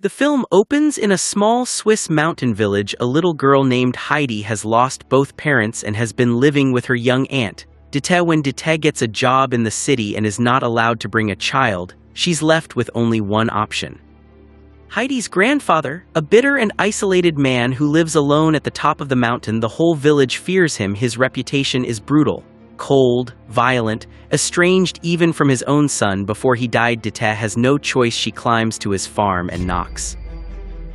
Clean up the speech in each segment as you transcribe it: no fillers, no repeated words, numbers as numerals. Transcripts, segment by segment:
The film opens in a small Swiss mountain village. A little girl named Heidi has lost both parents and has been living with her young aunt. When Dete gets a job in the city and is not allowed to bring a child, she's left with only one option. Heidi's grandfather, a bitter and isolated man who lives alone at the top of the mountain. The whole village fears him. His reputation is brutal, cold, violent, estranged even from his own son. Before he died, Dete has no choice. She climbs to his farm and knocks.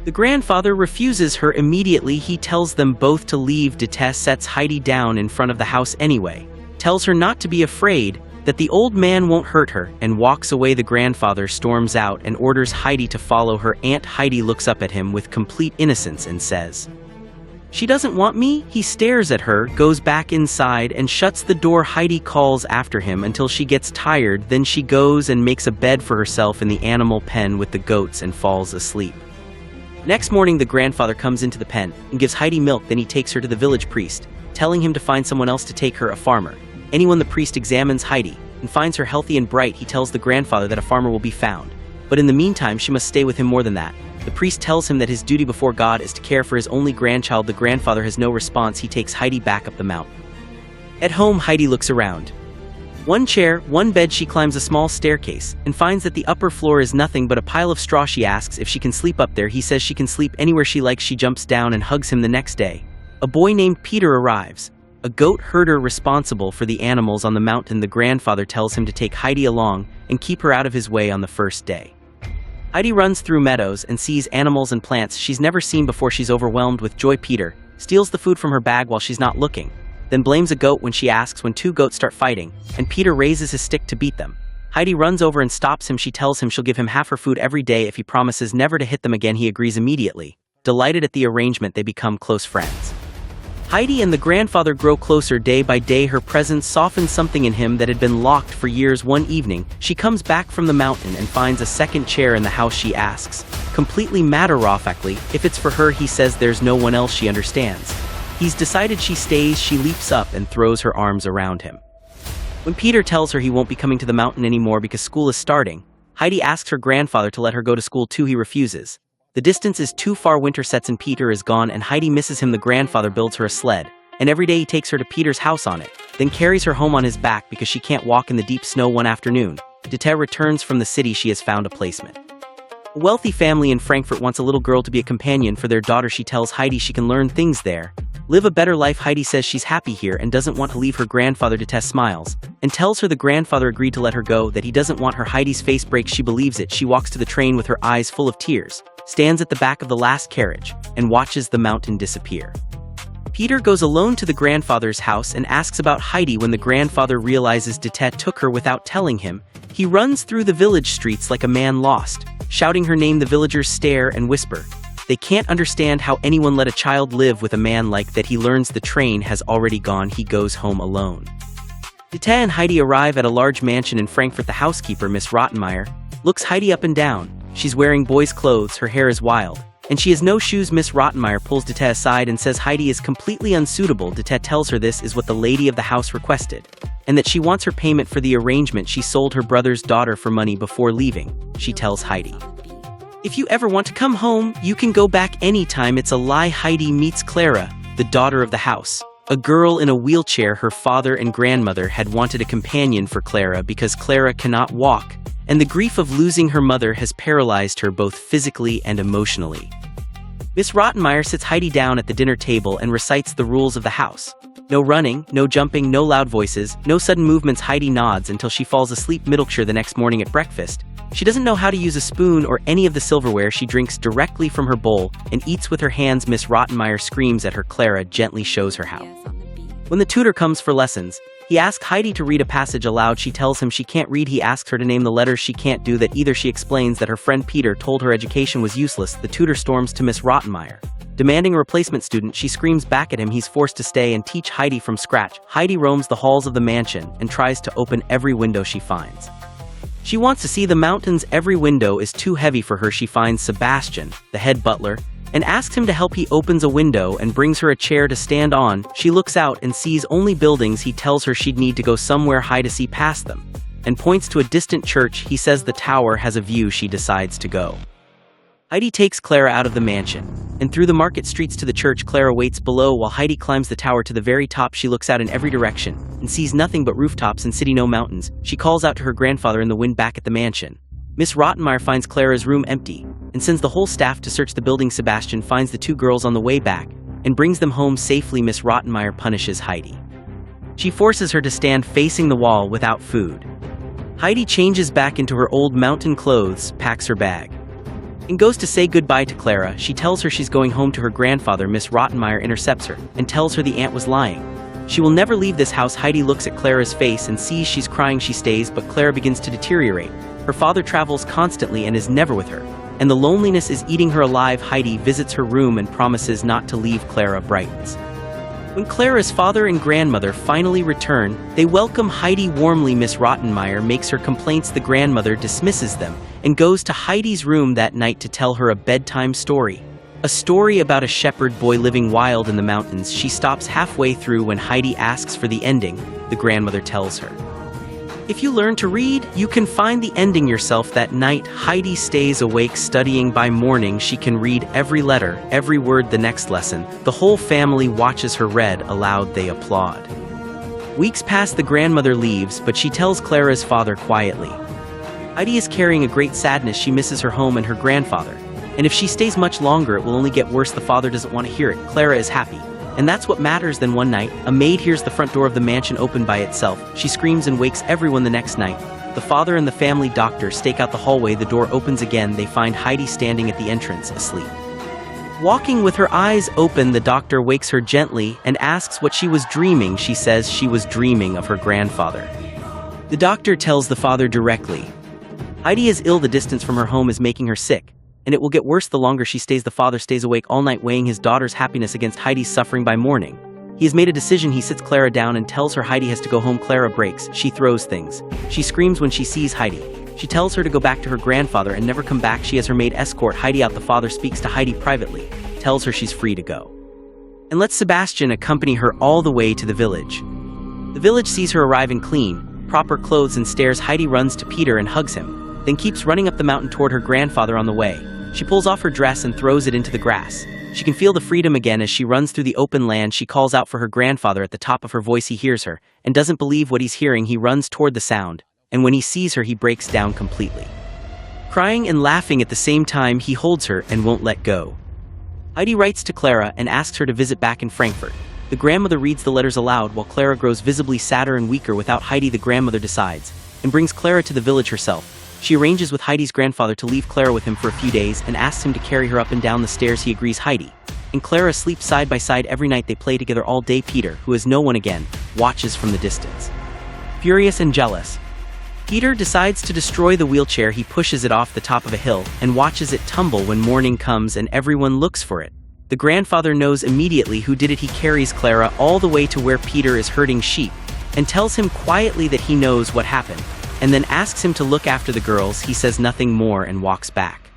The grandfather refuses her immediately. He tells them both to leave. Dete sets Heidi down in front of the house anyway, tells her not to be afraid, that the old man won't hurt her, and walks away. The grandfather storms out and orders Heidi to follow her aunt. Heidi looks up at him with complete innocence and says, "She doesn't want me?" He stares at her, goes back inside and shuts the door. Heidi calls after him until she gets tired. Then she goes and makes a bed for herself in the animal pen with the goats and falls asleep. Next morning, the grandfather comes into the pen and gives Heidi milk. Then he takes her to the village priest, telling him to find someone else to take her, a farmer. The priest examines Heidi and finds her healthy and bright. He tells the grandfather that a farmer will be found, but in the meantime she must stay with him. More than that, the priest tells him that his duty before God is to care for his only grandchild. The grandfather has no response. He takes Heidi back up the mountain. At home, Heidi looks around. One chair, one bed. She climbs a small staircase and finds that the upper floor is nothing but a pile of straw. She asks if she can sleep up there. He says she can sleep anywhere she likes. She jumps down and hugs him. The next day, a boy named Peter arrives, a goat herder responsible for the animals on the mountain. The grandfather tells him to take Heidi along and keep her out of his way on the first day. Heidi runs through meadows and sees animals and plants she's never seen before. She's overwhelmed with joy. Peter steals the food from her bag while she's not looking, then blames a goat when she asks when two goats start fighting, and Peter raises his stick to beat them. Heidi runs over and stops him. She tells him she'll give him half her food every day if he promises never to hit them again. He agrees immediately. Delighted at the arrangement, they become close friends. Heidi and the grandfather grow closer day by day. Her presence softens something in him that had been locked for years. One evening, she comes back from the mountain and finds a second chair in the house. She asks, completely matter-of-factly, if it's for her. He says there's no one else. She understands. He's decided she stays. She leaps up and throws her arms around him. When Peter tells her he won't be coming to the mountain anymore because school is starting, Heidi asks her grandfather to let her go to school too. He refuses. The distance is too far. Winter sets and Peter is gone and Heidi misses him. The grandfather builds her a sled, and every day he takes her to Peter's house on it, then carries her home on his back because she can't walk in the deep snow. One afternoon, Dete returns from the city. She has found a placement. A wealthy family in Frankfurt wants a little girl to be a companion for their daughter. She tells Heidi she can learn things there, live a better life. Heidi says she's happy here and doesn't want to leave her grandfather. Dete smiles and tells her the grandfather agreed to let her go, that he doesn't want her. Heidi's face breaks. She believes it. She walks to the train with her eyes full of tears, stands at the back of the last carriage, and watches the mountain disappear. Peter goes alone to the grandfather's house and asks about Heidi. When the grandfather realizes Dete took her without telling him, he runs through the village streets like a man lost, shouting her name. The villagers stare and whisper. They can't understand how anyone let a child live with a man like that. He learns the train has already gone. He goes home alone. Dete and Heidi arrive at a large mansion in Frankfurt. The housekeeper, Miss Rottenmeier, looks Heidi up and down. She's wearing boys' clothes, her hair is wild, and she has no shoes. Miss Rottenmeier pulls Dete aside and says Heidi is completely unsuitable. Dete tells her this is what the lady of the house requested, and that she wants her payment for the arrangement. She sold her brother's daughter for money before leaving. She tells Heidi, "If you ever want to come home, you can go back anytime." It's a lie. Heidi meets Clara, the daughter of the house, a girl in a wheelchair. Her father and grandmother had wanted a companion for Clara because Clara cannot walk, and the grief of losing her mother has paralyzed her both physically and emotionally. Miss Rottenmeier sits Heidi down at the dinner table and recites the rules of the house. No running, no jumping, no loud voices, no sudden movements. Heidi nods until she falls asleep. Middleshire. The next morning at breakfast, she doesn't know how to use a spoon or any of the silverware. She drinks directly from her bowl and eats with her hands. Miss Rottenmeier screams at her. Clara gently shows her how. When the tutor comes for lessons, he asks Heidi to read a passage aloud. She tells him she can't read. He asks her to name the letters. She can't do that either. She explains that her friend Peter told her education was useless. The tutor storms to Miss Rottenmeier, demanding a replacement student. She screams back at him. He's forced to stay and teach Heidi from scratch. Heidi roams the halls of the mansion and tries to open every window she finds. She wants to see the mountains. Every window is too heavy for her. She finds Sebastian, the head butler, and asks him to help. He opens a window and brings her a chair to stand on. She looks out and sees only buildings. He tells her she'd need to go somewhere high to see past them, and points to a distant church. He says the tower has a view. She decides to go. Heidi takes Clara out of the mansion, and through the market streets to the church. Clara waits below while Heidi climbs the tower to the very top. She looks out in every direction, and sees nothing but rooftops and city, no mountains. She calls out to her grandfather in the wind back at the mansion. Miss Rottenmeier finds Clara's room empty, and sends the whole staff to search the building. Sebastian finds the two girls on the way back, and brings them home safely. Miss Rottenmeier punishes Heidi. She forces her to stand facing the wall without food. Heidi changes back into her old mountain clothes, packs her bag, and goes to say goodbye to Clara. She tells her she's going home to her grandfather. Miss Rottenmeier intercepts her, and tells her the aunt was lying. She will never leave this house. Heidi looks at Clara's face and sees she's crying. She stays, but Clara begins to deteriorate. Her father travels constantly and is never with her, and the loneliness is eating her alive. Heidi visits her room and promises not to leave. Clara brightens. When Clara's father and grandmother finally return, they welcome Heidi warmly. Miss Rottenmeier makes her complaints. The grandmother dismisses them, and goes to Heidi's room that night to tell her a bedtime story. A story about a shepherd boy living wild in the mountains. She stops halfway through when Heidi asks for the ending. The grandmother tells her, "If you learn to read, you can find the ending yourself." That night, Heidi stays awake studying. By morning, she can read every letter, every word. The next lesson, the whole family watches her read aloud. They applaud. Weeks pass. The grandmother leaves, but she tells Clara's father quietly. Heidi is carrying a great sadness. She misses her home and her grandfather, and if she stays much longer, it will only get worse. The father doesn't want to hear it. Clara is happy, and that's what matters. Then one night, a maid hears the front door of the mansion open by itself. She screams and wakes everyone. The next night, the father and the family doctor stake out the hallway. The door opens again. They find Heidi standing at the entrance, asleep. Walking with her eyes open, the doctor wakes her gently and asks what she was dreaming. She says she was dreaming of her grandfather. The doctor tells the father directly, Heidi is ill. The distance from her home is making her sick, and it will get worse the longer she stays. The father stays awake all night, weighing his daughter's happiness against Heidi's suffering. By morning, he has made a decision. He sits Clara down and tells her Heidi has to go home. Clara breaks. She throws things. She screams when she sees Heidi. She tells her to go back to her grandfather and never come back. She has her maid escort Heidi out. The father speaks to Heidi privately, tells her she's free to go, and lets Sebastian accompany her all the way to the village. The village sees her arrive in clean, proper clothes and stares. Heidi runs to Peter and hugs him, then keeps running up the mountain toward her grandfather. On the way, she pulls off her dress and throws it into the grass. She can feel the freedom again as she runs through the open land. She calls out for her grandfather at the top of her voice. He hears her and doesn't believe what he's hearing. He runs toward the sound, and when he sees her, he breaks down completely. Crying and laughing at the same time, he holds her and won't let go. Heidi writes to Clara and asks her to visit back in Frankfurt. The grandmother reads the letters aloud while Clara grows visibly sadder and weaker. Without Heidi, the grandmother decides and brings Clara to the village herself. She arranges with Heidi's grandfather to leave Clara with him for a few days and asks him to carry her up and down the stairs. He agrees. Heidi and Clara sleep side by side every night. They play together all day. Peter, who is no one again, watches from the distance. Furious and jealous, Peter decides to destroy the wheelchair. He pushes it off the top of a hill and watches it tumble. When morning comes and everyone looks for it, the grandfather knows immediately who did it. He carries Clara all the way to where Peter is herding sheep and tells him quietly that he knows what happened, and then asks him to look after the girls. He says nothing more and walks back.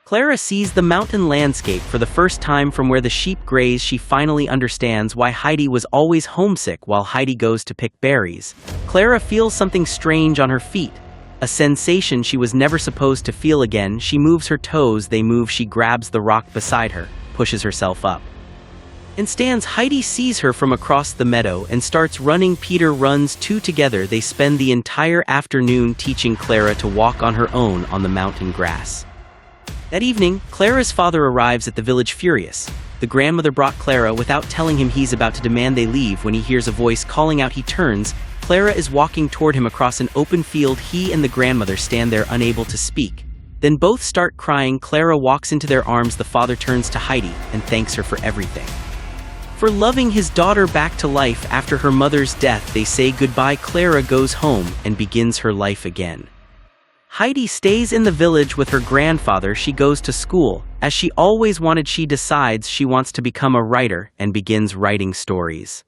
Clara sees the mountain landscape for the first time from where the sheep graze. She finally understands why Heidi was always homesick while Heidi goes to pick berries. Clara feels something strange on her feet, a sensation she was never supposed to feel again. She moves her toes. They move. She grabs the rock beside her, pushes herself up, and stands. Heidi sees her from across the meadow and starts running. Peter runs too. Together they spend the entire afternoon teaching Clara to walk on her own on the mountain grass. That evening, Clara's father arrives at the village furious. The grandmother brought Clara without telling him. He's about to demand they leave when he hears a voice calling out. He turns. Clara is walking toward him across an open field. He and the grandmother stand there unable to speak. Then both start crying. Clara walks into their arms. The father turns to Heidi and thanks her for everything, for loving his daughter back to life after her mother's death. They say goodbye. Clara goes home and begins her life again. Heidi stays in the village with her grandfather. She goes to school, as she always wanted. She decides she wants to become a writer and begins writing stories.